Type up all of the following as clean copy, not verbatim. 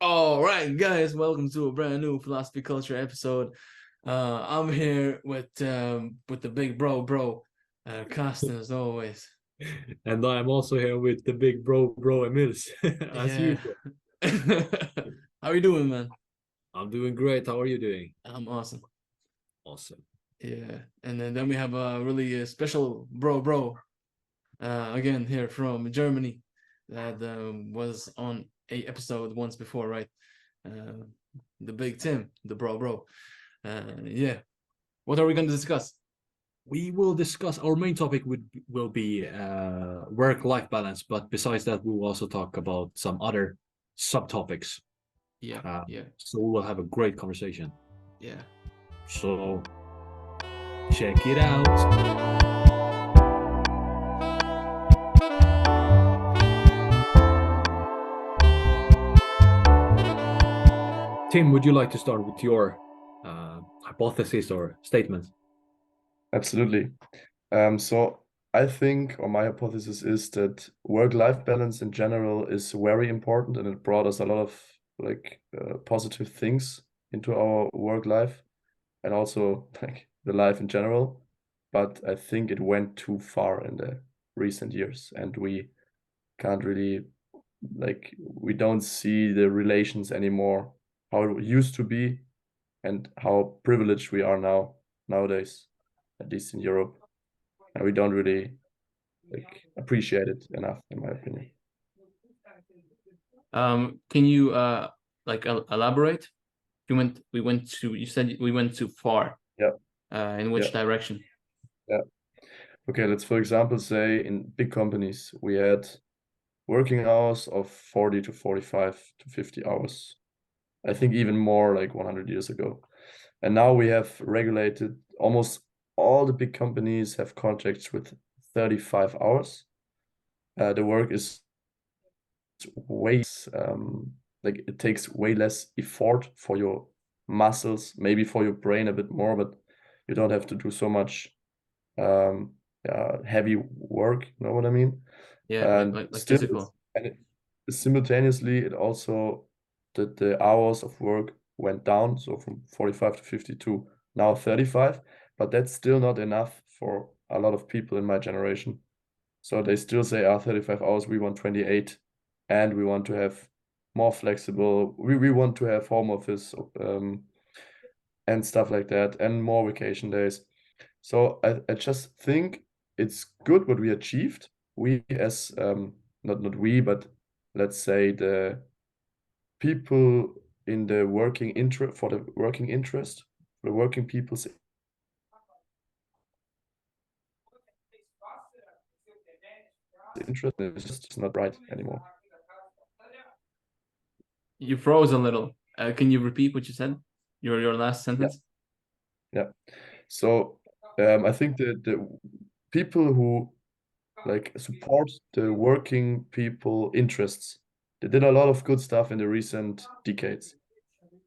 All right, guys, welcome to a brand new philosophy culture episode. I'm here with the big bro, Costin as always. And I'm also here with the big bro Emils, as Yeah. usual. How you doing, man? I'm doing great. How are you doing? I'm awesome. Awesome. Yeah, and then we have a really special bro, again here from Germany that was on a episode once before, right? Uh, the big Tim, the bro. Yeah. What are we going to discuss? We will discuss our main topic will be work-life balance, but besides that, we will also talk about some other subtopics. Yeah, Uh, yeah, so we will have a great conversation. yeah. So check it out. Tim, would you like to start with your hypothesis or statement? Absolutely. So I think, or my hypothesis is that work-life balance in general is very important, and it brought us a lot of positive things into our work life and also like the life in general. But I think it went too far in the recent years, and we can't really we don't see the relations anymore how it used to be and how privileged we are nowadays, at least in Europe, and we don't really appreciate it enough, in my opinion. Can you elaborate? You said we went too far. Yeah, In which yeah, direction? yeah. Okay, let's for example say in big companies we had working hours of 40 to 45 to 50 hours. I think even more like 100 years ago. And now we have regulated almost all the big companies have contracts with 35 hours. The work is way like it takes way less effort for your muscles, maybe for your brain a bit more, but you don't have to do so much heavy work, you know what I mean? Yeah, And like still physical. simultaneously it also the hours of work went down, so from 45 to 52, now 35, but that's still not enough for a lot of people in my generation. So they still say, 35 hours, we want 28, and we want to have more flexible, we want to have home office and stuff like that, and more vacation days. So I just think it's good what we achieved. We as not we, but let's say the people in the working interest for the working interest, the working people's interest is just not right anymore. You froze a little. Can you repeat what you said? Your last Yeah, sentence? yeah. So I think the people who like support the working people interests, they did a lot of good stuff in the recent decades.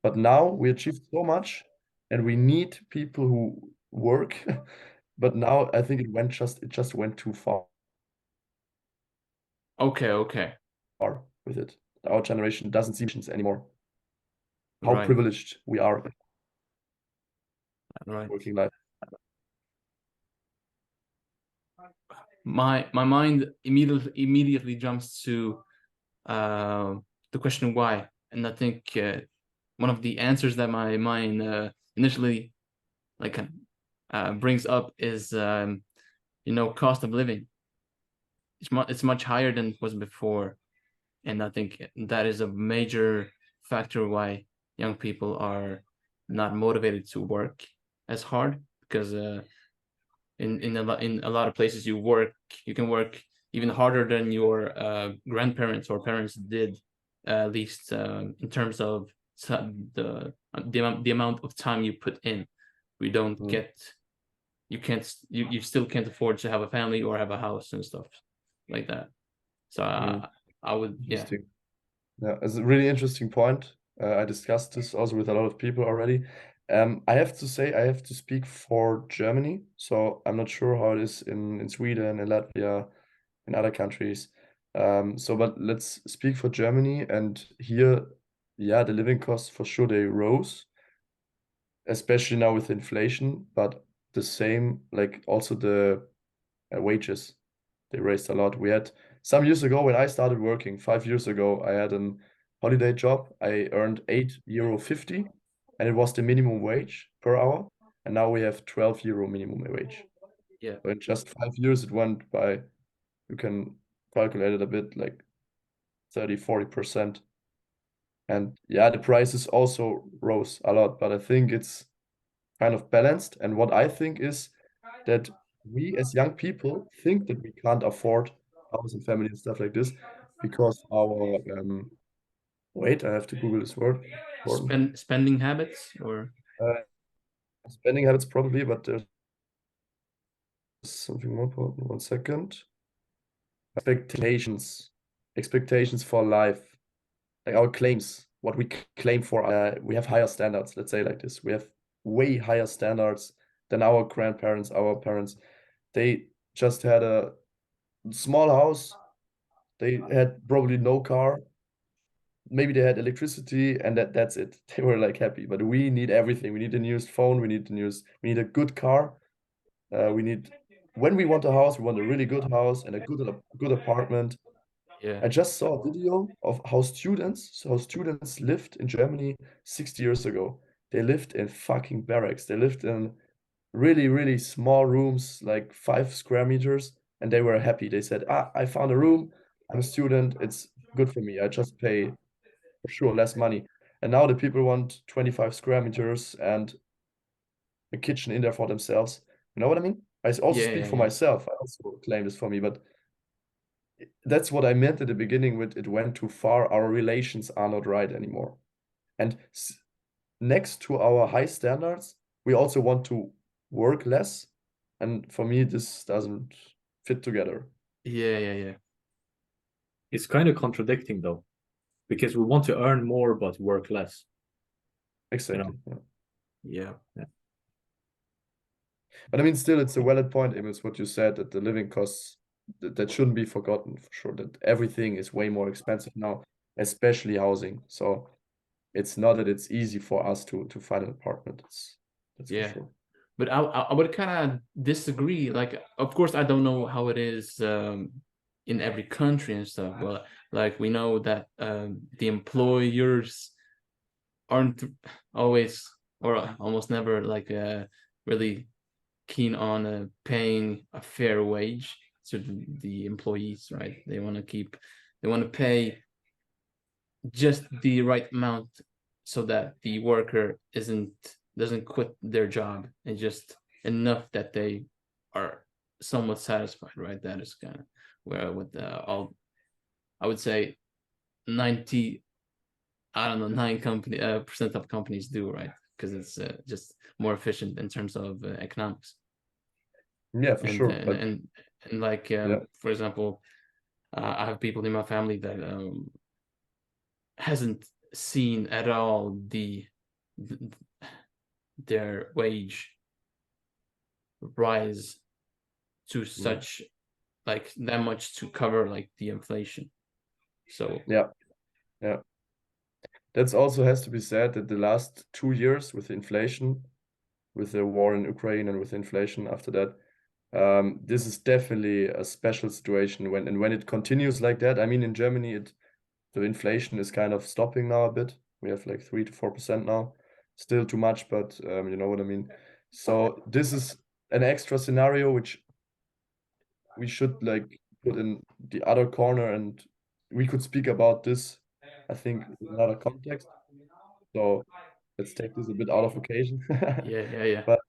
But now we achieved so much and we need people who work. But now I think it just went too far Okay. with it. Our generation doesn't see missions anymore. How Right, privileged we are in right. working life. My mind immediately jumps to uh the question why. And I think one of the answers that my mind initially like brings up is cost of living. It's much higher than it was before, and I think that is a major factor why young people are not motivated to work as hard because in a lot of places you can work even harder than your grandparents or parents did, at least in terms of the amount of time you put in. We don't Mm, get you still can't afford to have a family or have a house and stuff like that. So mm, I would, yeah. interesting. Yeah, it's a really interesting point. I discussed this also with a lot of people already. I have to say, I have to speak for Germany, so I'm not sure how it is in Sweden and Latvia and other countries. But let's speak for Germany, and here yeah, the living costs for sure they rose, especially now with inflation, but the same, like also the wages, they raised a lot. We had some years ago when I started working, 5 years ago, I had an holiday job. I earned €8.50, and it was the minimum wage per hour. And now we have €12 minimum wage. Yeah. So in just 5 years, it went by, you can calculate it a bit, like 30-40%. And yeah, the prices also rose a lot, but I think it's kind of balanced. And what I think is that we as young people think that we can't afford house and family and stuff like this because our wait, I have to Google this word. Spending habits, or Uh, spending habits probably, but there's something more important. 1 second. Expectations for life, like our claims, what we claim for. We have higher standards, let's say like this. We have way higher standards than our grandparents, our parents. They just had a small house. They had probably no car. Maybe they had electricity, and that's it. They were like happy. But we need everything. We need the newest phone. We need a good car. When we want a house, we want a really good house and a good apartment. yeah, I just saw a video of how students lived in Germany 60 years ago. They lived in fucking barracks. They lived in really, really small rooms, like 5 square meters, and they were happy. They said, I found a room. I'm a student. It's good for me. I just pay for sure less money. And now the people want 25 square meters and a kitchen in there for themselves. You know what I mean? I also yeah, speak yeah, for yeah. myself. I also claim this for me, but that's what I meant at the beginning with it went too far. Our relations are not right anymore. And next to our high standards, we also want to work less. And for me, this doesn't fit together. Yeah, yeah, yeah. It's kind of contradicting though, because we want to earn more but work less. Exactly. Yeah. But I mean, still, it's a valid point, Emils, what you said, that the living costs, that shouldn't be forgotten for sure, that everything is way more expensive now, especially housing. So it's not that it's easy for us to find an apartment. That's for sure. But I would kind of disagree. Like, of course, I don't know how it is in every country and stuff. Well, like we know that the employers aren't always or almost never like really keen on paying a fair wage to the employees, right? They want to pay just the right amount so that the worker doesn't quit their job, and just enough that they are somewhat satisfied, right? That is kind of where with all, I would say 90, I don't know, 9% of companies do, right? Because it's just more efficient in terms of economics. Yeah, for sure. And like for example, I have people in my family that hasn't seen at all their wage rise to such like that much to cover like the inflation. So yeah. That's also has to be said that the last 2 years with inflation, with the war in Ukraine and with inflation after that, this is definitely a special situation when it continues like that. I mean, in Germany, the inflation is kind of stopping now a bit. We have like 3 to 4% now. Still too much, but you know what I mean. So this is an extra scenario which we should like put in the other corner, and we could speak about this, I think, in another context. So let's take this a bit out of occasion. yeah. But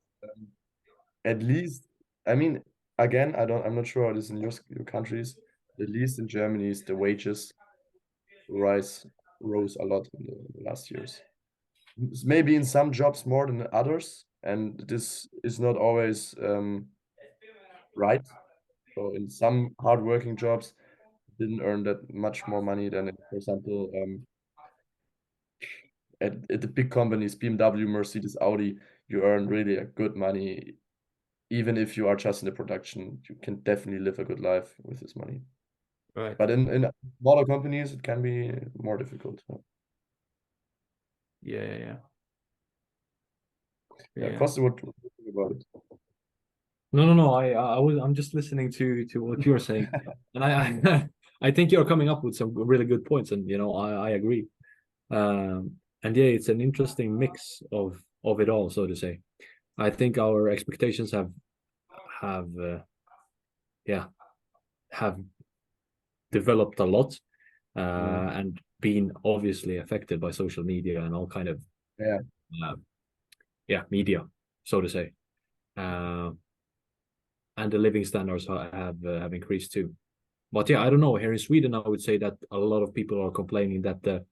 at least, I mean, again, I'm not sure how it is in your countries. At least in Germany, the wages rose a lot in the last years. Maybe in some jobs more than others, and this is not always right. So in some hardworking jobs, didn't earn that much more money than, for example, at the big companies, BMW, Mercedes, Audi, you earn really a good money. Even if you are just in the production, you can definitely live a good life with this money. Right. But in smaller companies, it can be more difficult. Yeah. Yeah, Costin, what do you think about it? No. I'm just listening to what you're saying, and I think you're coming up with some really good points, and I agree. And yeah, it's an interesting mix of it all, so to say. I think our expectations have have developed a lot, and been obviously affected by social media and all kind of media, so to say. And the living standards have increased too. But yeah, I don't know. Here in Sweden, I would say that a lot of people are complaining that the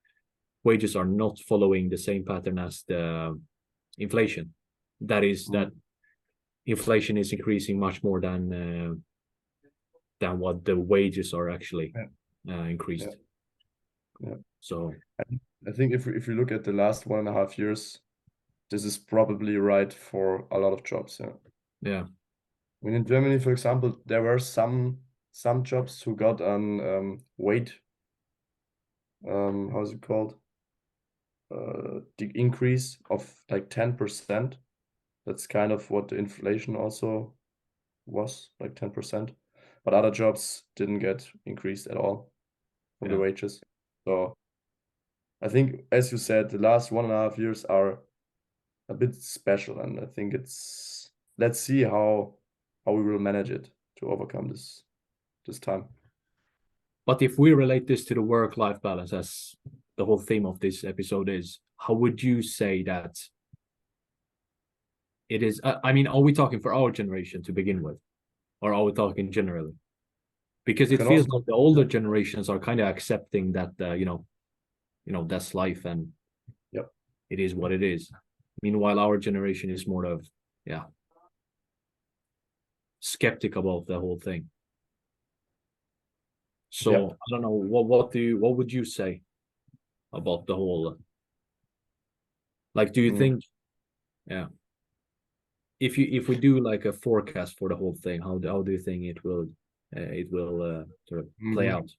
wages are not following the same pattern as the inflation. That is that inflation is increasing much more than what the wages are actually increased. Yeah. So I think if you look at the last 1.5 years, this is probably right for a lot of jobs. Yeah. I mean, in Germany, for example, there were some jobs who got an weight, how's it called? The increase of like 10%. That's kind of what the inflation also was, like 10%. But other jobs didn't get increased at all from the wages. So I think, as you said, the last 1.5 years are a bit special, and I think let's see how we will manage it to overcome this time. But if we relate this to the work-life balance, as the whole theme of this episode is, how would you say that it is? I mean, are we talking for our generation to begin with, or are we talking generally? Because it feels like the older generations are kind of accepting that that's life, and it is what it is. Meanwhile, our generation is more of skeptical of the whole thing. So I don't know, what would you say about the whole, like, do you think if we do like a forecast for the whole thing, how do you think it will sort of play out?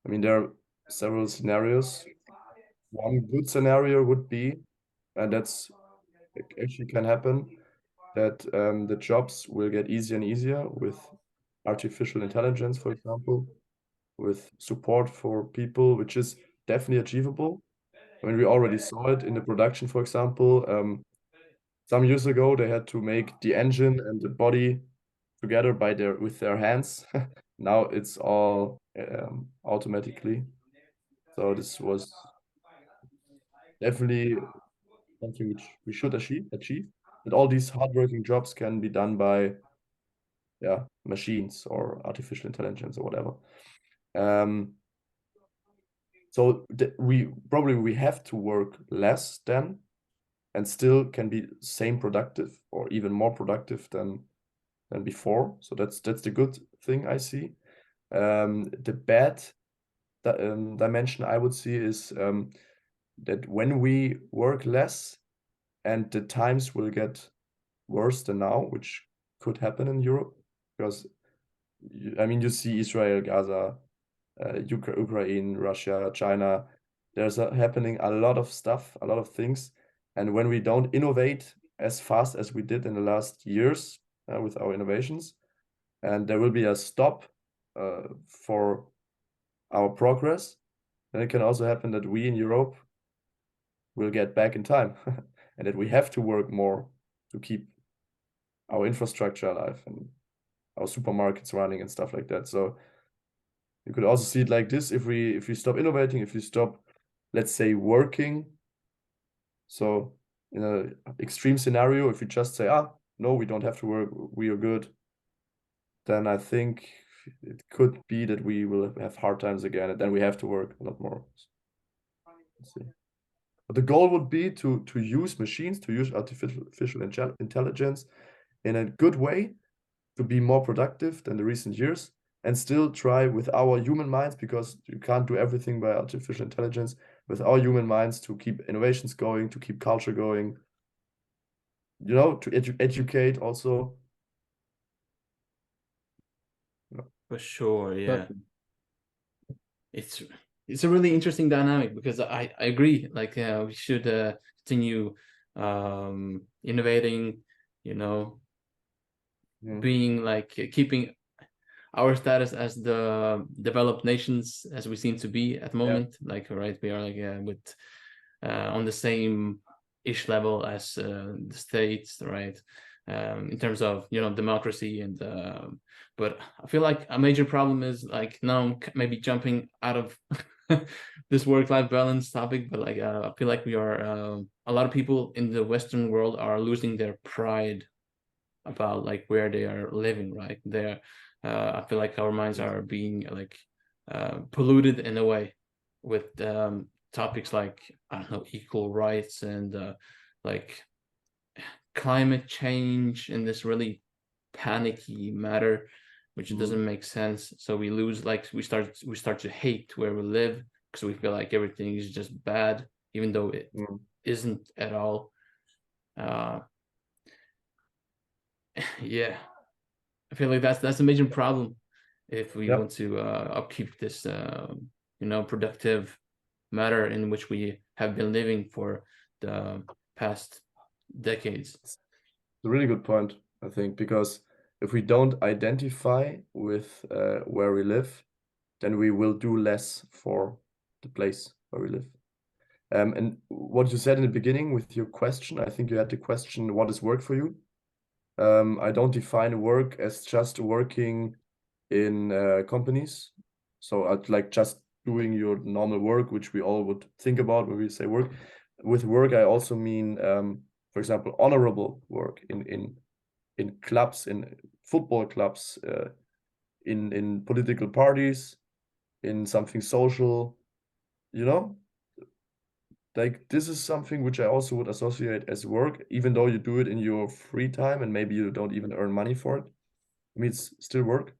I mean, there are several scenarios. One good scenario would be, and that's actually can happen, that the jobs will get easier and easier with artificial intelligence, for example, with support for people, which is definitely achievable. I mean, we already saw it in the production, for example. Some years ago, they had to make the engine and the body together with their hands. Now it's all automatically. So this was definitely something which we should achieve. That all these hardworking jobs can be done by machines or artificial intelligence or whatever. So we have to work less then, and still can be same productive or even more productive than before. So that's the good thing I see. The bad dimension I would see is that when we work less and the times will get worse than now, which could happen in Europe, because I mean, you see Israel, Gaza, Ukraine, Russia, China. There's happening a lot of stuff, a lot of things. And when we don't innovate as fast as we did in the last years with our innovations, and there will be a stop for our progress, then it can also happen that we in Europe will get back in time and that we have to work more to keep our infrastructure alive and our supermarkets running and stuff like that. So you could also see it like this: if we stop innovating, if we stop, let's say, working. So in an extreme scenario, if we just say, no, we don't have to work, we are good, then I think it could be that we will have hard times again, and then we have to work a lot more. Let's see. But the goal would be to use machines, to use artificial intelligence in a good way, to be more productive than the recent years, and still try with our human minds, because you can't do everything by artificial intelligence, with our human minds to keep innovations going, to keep culture going, to educate also. For sure, yeah. It's it's a really interesting dynamic, because I agree, like we should continue innovating, you know, being like keeping our status as the developed nations as we seem to be at the moment. Like, right, we are like with on the same ish level as the states, right? In terms of, you know, democracy, and but I feel like a major problem is like, now maybe jumping out of this work-life balance topic, but like I feel like we are a lot of people in the Western world are losing their pride about like where they are living, right? They're I feel like our minds are being like polluted in a way with topics like, I don't know, equal rights and like climate change in this really panicky matter, which doesn't make sense. So we lose, like we start to hate where we live, because we feel like everything is just bad, even though it isn't at all. Yeah, I feel like that's a major problem if we want to upkeep this you know, productive matter in which we have been living for the past decades. It's a really good point, I think, because if we don't identify with where we live, then we will do less for the place where we live. And what you said in the beginning with your question, I think you had the question, what is work for you? I don't define work as just working in companies. So I'd like just doing your normal work, which we all would think about when we say work. With work, I also mean, for example, honorable work in clubs, in football clubs, in political parties, in something social, you know? Like, this is something which I also would associate as work, even though you do it in your free time and maybe you don't even earn money for it. I mean, it's still work.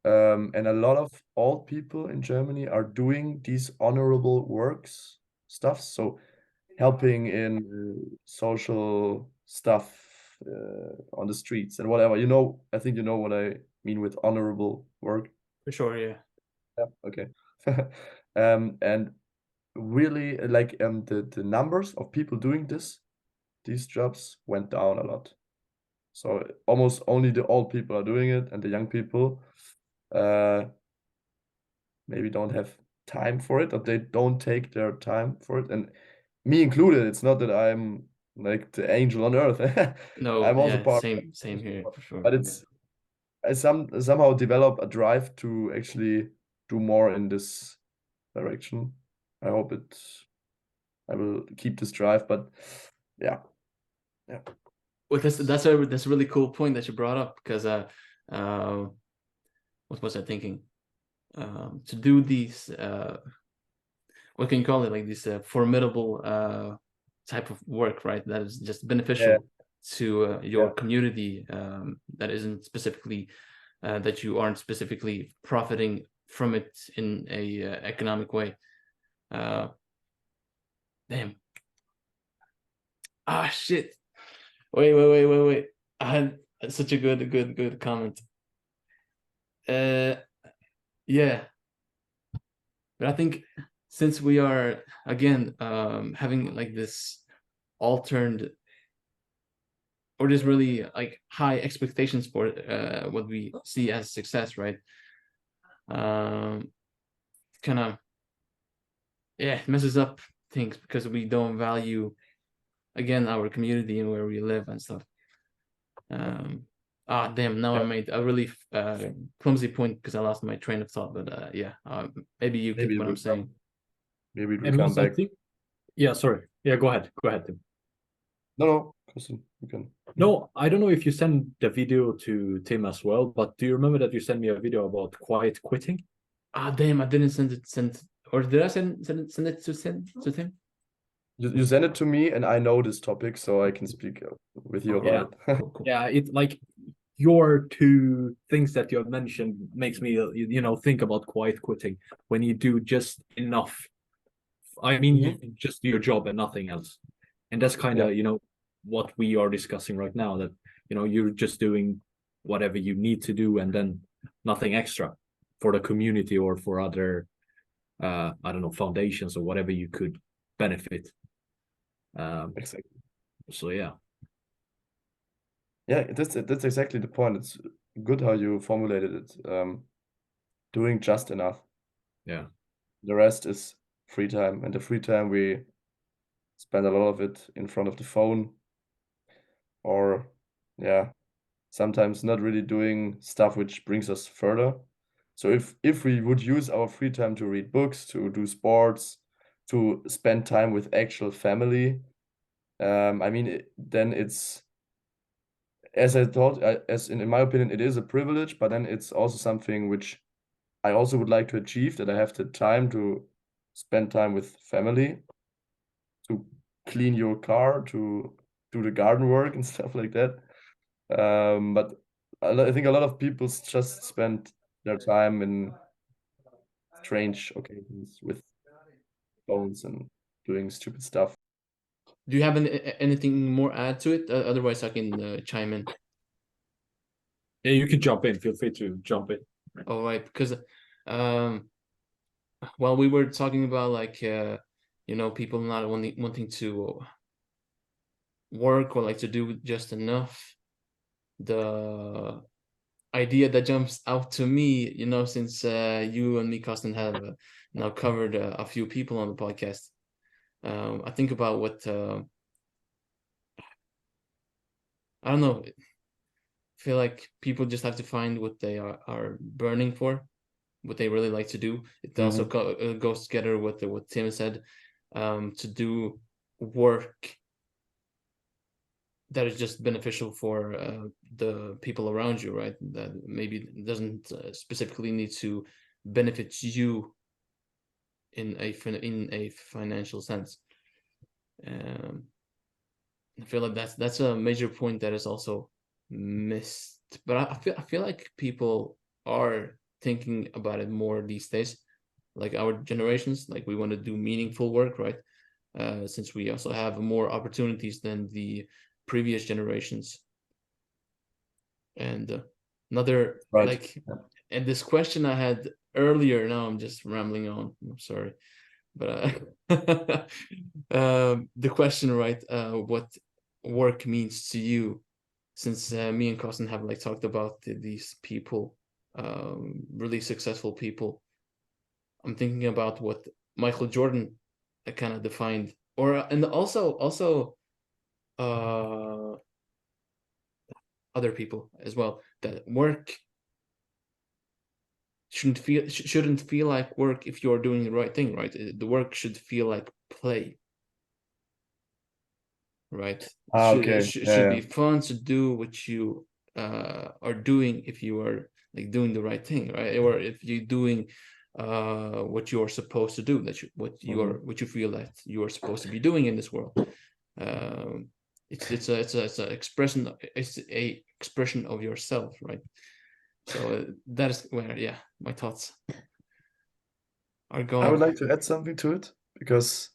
And a lot of old people in Germany are doing these honorable works stuff. So helping in social stuff on the streets and whatever. You know, I think you know what I mean with honorable work. For sure, yeah. Yeah, okay. And really, like the numbers of people doing these jobs went down a lot. So almost only the old people are doing it, and the young people maybe don't have time for it, or they don't take their time for it. And me included, it's not that I'm like the angel on earth. No, I'm also yeah, part, same here, for sure. but it's I somehow develop a drive to actually do more in this direction. I hope I will keep this drive, but yeah. Well, that's a really cool point that you brought up, because what was I thinking? To do these what can you call it, like this formidable type of work, right? That is just beneficial to your community, that isn't specifically that you aren't specifically profiting from it in a economic way. Damn. Ah, shit. Wait. I had such a good comment. Yeah. But I think since we are again having like this altered, or there's really like high expectations for what we see as success, right? Kind of, yeah, it messes up things, because we don't value, again, our community and where we live and stuff. Damn, now I made a really clumsy point because I lost my train of thought, but yeah, maybe you get what I'm saying. Maybe it will come back. Yeah, sorry. Yeah, go ahead, Tim. No, Costin, you can. No, I don't know if you sent the video to Tim as well, but do you remember that you sent me a video about quiet quitting? Damn, I didn't send it, or did I send it to Tim? You send it to me, and I know this topic, so I can speak with you about it. Cool. Yeah, it like your two things that you have mentioned makes me think about quiet quitting, when you do just enough. I mean, you just do your job and nothing else, and that's kind of what we are discussing right now. That you're just doing whatever you need to do, and then nothing extra for the community or for other I don't know, foundations or whatever you could benefit. Exactly. So yeah. Yeah, that's exactly the point. It's good how you formulated it. Doing just enough. Yeah. The rest is free time, and the free time we spend a lot of it in front of the phone, or yeah, sometimes not really doing stuff which brings us further. So if we would use our free time to read books, to do sports, to spend time with actual family, I mean, then it's, as I thought, as in my opinion, it is a privilege, but then it's also something which I also would like to achieve, that I have the time to spend time with family, to clean your car, to do the garden work and stuff like that. But I think a lot of people just spend their time in strange occasions with phones and doing stupid stuff. Do you have anything more add to it? Otherwise, I can chime in. Yeah, you can jump in. Feel free to jump in. All right, because while we were talking about like people not wanting to work or like to do just enough, the idea that jumps out to me, since you and me, Costin, have now covered a few people on the podcast, I think about what I don't know. I feel like people just have to find what they are burning for, what they really like to do. It also goes together with what Tim said, to do work that is just beneficial for the people around you, right? That maybe doesn't specifically need to benefit you in a financial sense. I feel like that's a major point that is also missed. But I feel like people are thinking about it more these days, like our generations. Like we want to do meaningful work, right? Since we also have more opportunities than the previous generations. And another Right. like, and this question I had earlier. Now I'm just rambling on. I'm sorry, but the question, right? What work means to you, since me and Costin have like talked about these people, really successful people. I'm thinking about what Michael Jordan kind of defined, and also uh other people as well, that work shouldn't feel like work if you're doing the right thing, right? The work should feel like play, right? Okay. Should be fun to do what you are doing if you are like doing the right thing, right? Or if you're doing what you are supposed to do, what you feel that you are supposed to be doing in this world. It's a expression of yourself, right? So that is where, yeah, my thoughts are going. I would like to add something to it, because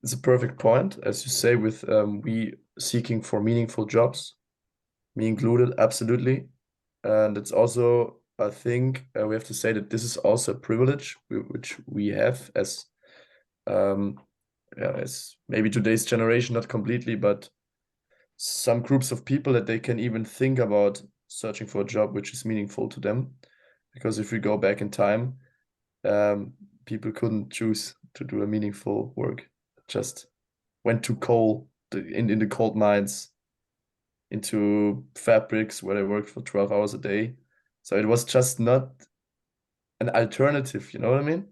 it's a perfect point, as you say, with we seeking for meaningful jobs, me included, absolutely. And it's also, I think, we have to say that this is also a privilege which we have as as maybe today's generation, not completely, but some groups of people, that they can even think about searching for a job which is meaningful to them. Because if we go back in time, people couldn't choose to do a meaningful work, just went to coal in the coal mines, into fabrics where they worked for 12 hours a day. So it was just not an alternative, you know what I mean?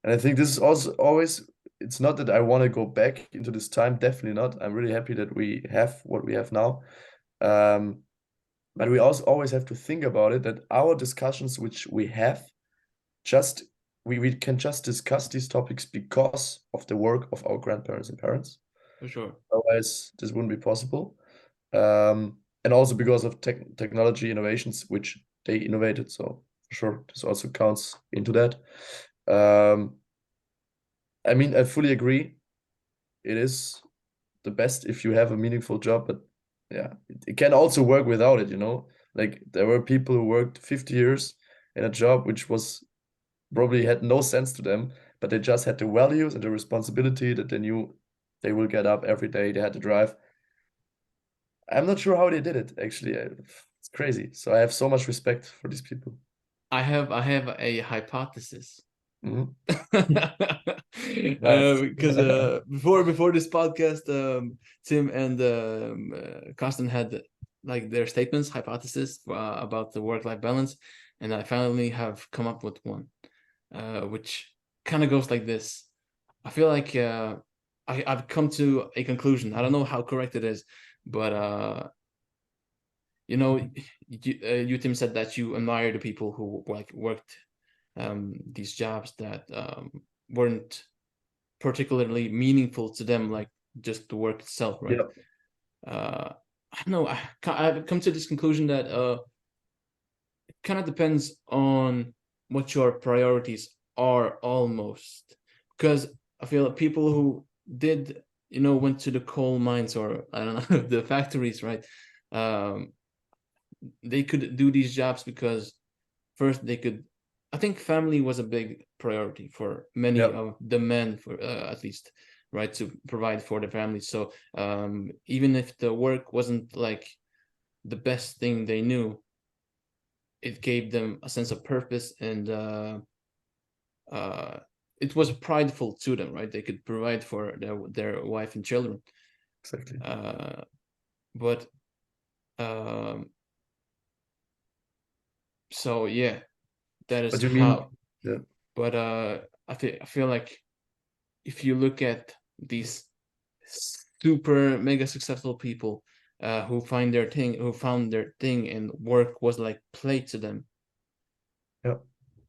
And I think this is also always, it's not that I want to go back into this time, definitely not. I'm really happy that we have what we have now. But we also always have to think about it, that our discussions which we have, just we can just discuss these topics because of the work of our grandparents and parents. For sure. Otherwise, this wouldn't be possible. And also because of technology innovations which they innovated. So for sure, this also counts into that. I mean, I fully agree. It is the best if you have a meaningful job, but yeah, it can also work without it, you know? Like there were people who worked 50 years in a job which was probably had no sense to them, but they just had the values and the responsibility that they knew they will get up every day. They had to drive. I'm not sure how they did it, actually. It's crazy. So I have so much respect for these people. I have a hypothesis. Mhm. Nice. Because before this podcast, Tim and Costin had like their statements, hypothesis about the work-life balance, and I finally have come up with one, which kind of goes like this. I feel like I've come to a conclusion. I don't know how correct it is, but you know, you Tim said that you admire the people who like worked these jobs that weren't particularly meaningful to them, like just the work itself, right? Yeah. I don't know. I've come to this conclusion that it kind of depends on what your priorities are, almost, because I feel like people who did, went to the coal mines, or I don't know, the factories, right? They could do these jobs because first they could. I think family was a big priority for many Yep. of the men, for at least, right, to provide for the family. So even if the work wasn't like the best thing they knew, it gave them a sense of purpose, and it was prideful to them, right? They could provide for their wife and children. Exactly. But so yeah, that is What do you mean? how. Yeah. But I feel like if you look at these super mega successful people who found their thing, and work was like play to them. Yeah.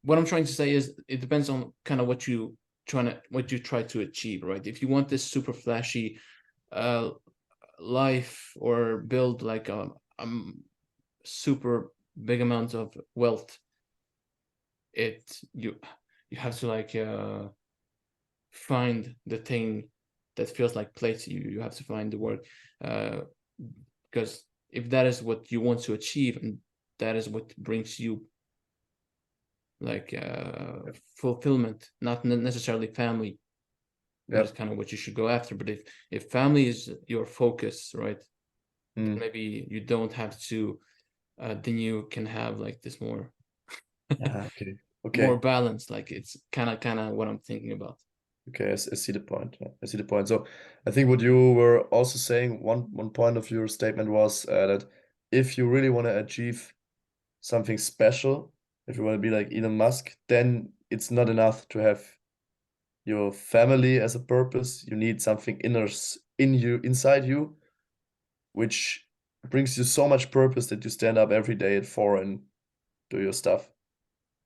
What I'm trying to say is it depends on kind of what you try to achieve, right? If you want this super flashy life, or build like a super big amount of wealth, you have to like find the thing that feels like play to you. You have to find the work, because if that is what you want to achieve, and that is what brings you like fulfillment, not necessarily family, that's kind of what you should go after. But if family is your focus, right, maybe you don't have to, then you can have like this more Okay. more balance. Like it's kind of what I'm thinking about. Okay, I see the point. Yeah, I see the point. So I think what you were also saying, one point of your statement was that if you really want to achieve something special, if you want to be like Elon Musk, then it's not enough to have your family as a purpose. You need something inside you, which brings you so much purpose that you stand up every day at 4 and do your stuff.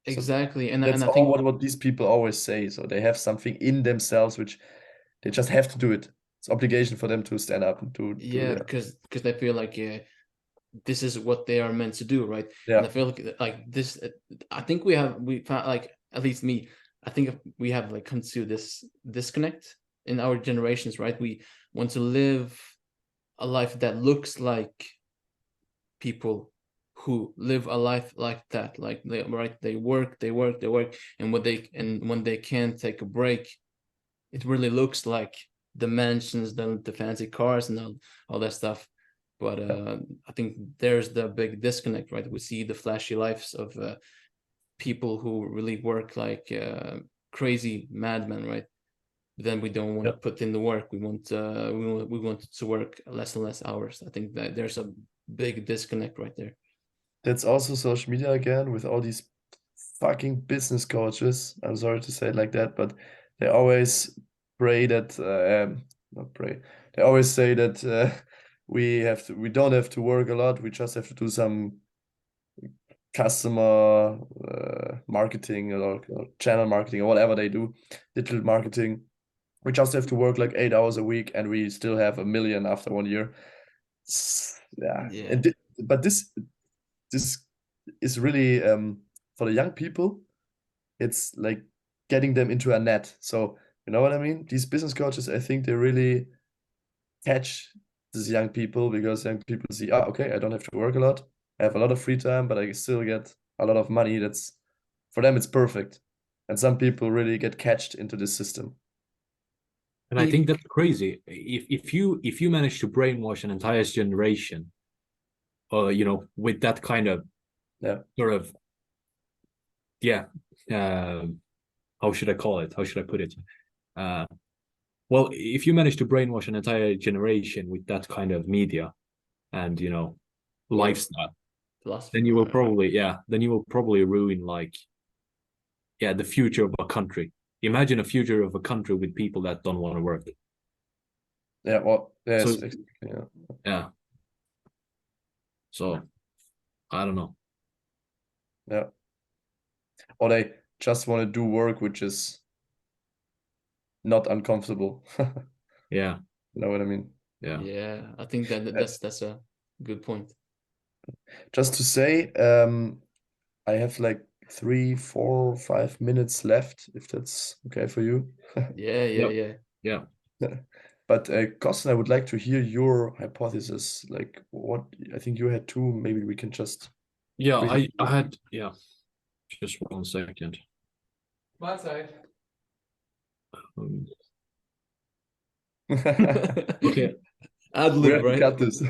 Exactly. So that's I all think what these people always say. So they have something in themselves which they just have to do it. It's obligation for them to stand up and do yeah, that. because they feel like this is what they are meant to do, right? Yeah. And I feel like this. I think we found, like, at least me. I think we have like come to this disconnect in our generations, right? We want to live a life that looks like people who live a life like that, like they work, and when they can't take a break, it really looks like the mansions, the fancy cars, and all that stuff. But I think there's the big disconnect, right? We see the flashy lives of people who really work like crazy madmen, right? But then we don't want to put in the work. We want to work less and less hours. I think that there's a big disconnect right there. That's also social media again, with all these fucking business coaches. I'm sorry to say it like that, but they always pray that not pray. They always say that we don't have to work a lot. We just have to do some customer marketing, or channel marketing, or whatever they do, digital marketing. We just have to work like 8 hours a week, and we still have 1 million after 1 year. Yeah. But this is really for the young people, it's like getting them into a net. So you know what I mean? These business coaches, I think they really catch these young people, because young people see, okay, I don't have to work a lot. I have a lot of free time, but I still get a lot of money. That's, for them, it's perfect. And some people really get catched into this system. And I think that's crazy. If you manage to brainwash an entire generation, you know, with that kind of sort of how should I call it? How should I put it? Well, if you manage to brainwash an entire generation with that kind of media and, you know, lifestyle, then you will probably ruin, like, the future of a country. Imagine a future of a country with people that don't want to work. Yeah, well, yes, So, yeah. yeah. So, I don't know. Yeah. Or they just want to do work which is not uncomfortable. Yeah. You know what I mean? Yeah. Yeah, I think that's a good point. Just to say, I have like 3, 4, 5 minutes left, if that's okay for you. Yeah. But Costin, I would like to hear your hypothesis. Like, what I think you had two. Maybe we can just. Yeah, briefly- I had just 1 second. My side. Okay. Ad We have lib, to cut right? this.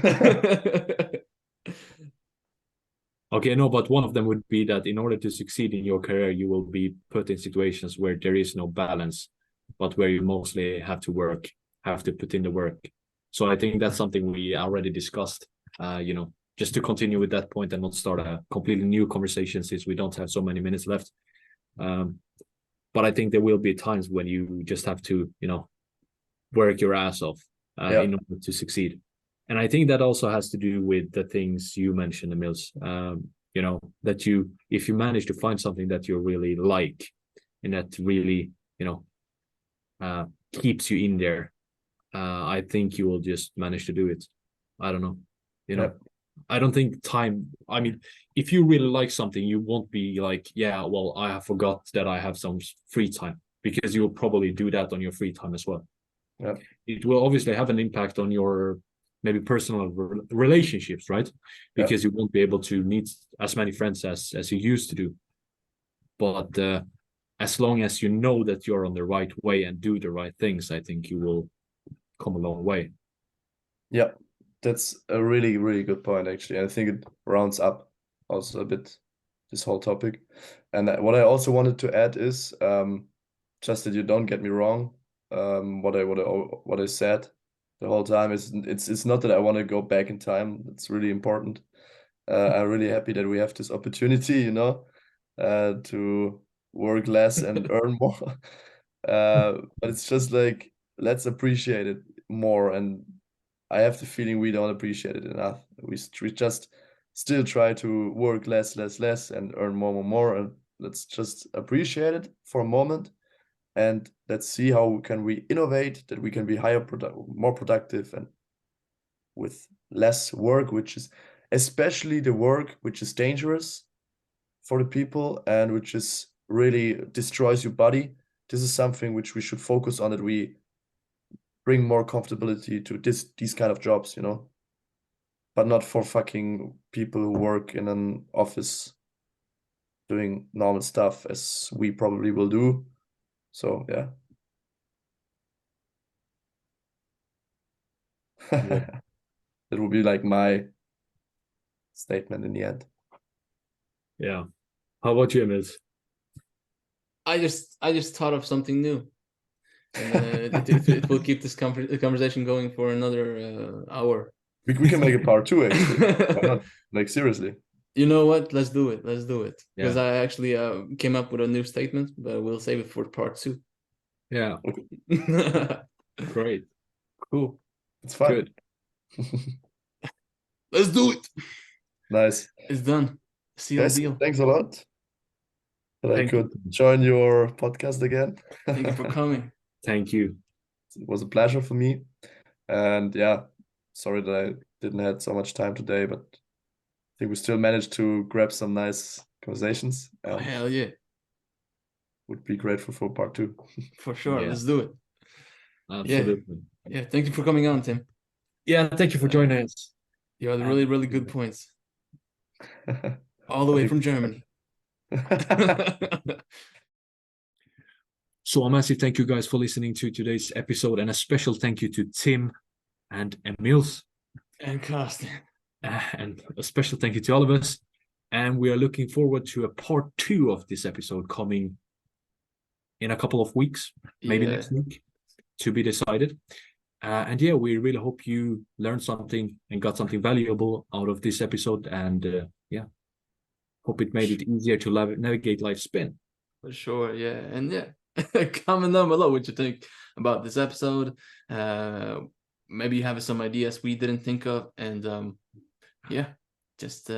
Okay, no, but one of them would be that in order to succeed in your career, you will be put in situations where there is no balance, but where you mostly have to put in the work. So I think that's something we already discussed. You know, just to continue with that point and not start a completely new conversation since we don't have so many minutes left. But I think there will be times when you just have to, you know, work your ass off in order to succeed. And I think that also has to do with the things you mentioned, Emils. You know, that if you manage to find something that you really like and that really, you know, keeps you in there, I think you will just manage to do it. I don't know. You know, I don't think time. I mean, if you really like something, you won't be like, yeah, well, I have forgot that I have some free time, because you'll probably do that on your free time as well. Yeah. It will obviously have an impact on your maybe personal relationships, right? Because you won't be able to meet as many friends as you used to do. But as long as you know that you're on the right way and do the right things, I think you will come a long way. Yeah, that's a really, really good point, actually. I think it rounds up also a bit this whole topic. And what I also wanted to add is just that you don't get me wrong. What I said the whole time is it's not that I want to go back in time. It's really important. I'm really happy that we have this opportunity, you know, to work less and earn more. But it's just like, let's appreciate it more. And I have the feeling we don't appreciate it enough. We just still try to work less, and earn more. And let's just appreciate it for a moment. And let's see how can we innovate, that we can be more productive and with less work, which is especially the work which is dangerous for the people and which is really destroys your body. This is something which we should focus on, that we bring more comfortability to these kind of jobs, you know, but not for fucking people who work in an office doing normal stuff as we probably will do. So yeah. That will be like my statement in the end. Yeah. How about you, Emils? I just thought of something new, and it will keep this conversation going for another hour. We can make a part 2, actually. Why not? Like, seriously. You know what? Let's do it. Because Yeah. I actually came up with a new statement, but we'll save it for part 2. Yeah. Great. Cool. It's fun. Good. Let's do it. Nice. It's done. Seal Guys, deal. thanks a lot that I could join your podcast again. Thank you for coming. Thank you. It was a pleasure for me. And yeah, sorry that I didn't have so much time today, but I think we still managed to grab some nice conversations. Oh, hell yeah. Would be grateful for part 2. For sure. Yeah. Let's do it. Absolutely. Yeah. Thank you for coming on, Tim. Yeah. Thank you for joining us. You had really, really good points. All the way from Germany. So a massive thank you guys for listening to today's episode, and a special thank you to Tim and Emils. And Costin. And a special thank you to all of us. And we are looking forward to a part 2 of this episode coming in a couple of weeks, maybe next week, to be decided. And yeah, we really hope you learned something and got something valuable out of this episode. And yeah, hope it made it easier to navigate life's spin. For sure, yeah. And yeah, comment down below what you think about this episode. Maybe you have some ideas we didn't think of. And yeah, just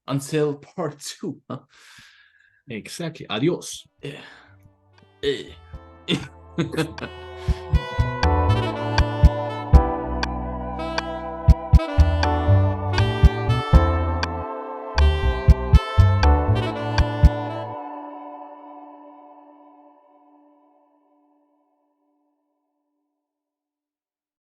until part 2. Huh? Exactly. Adios. Yeah.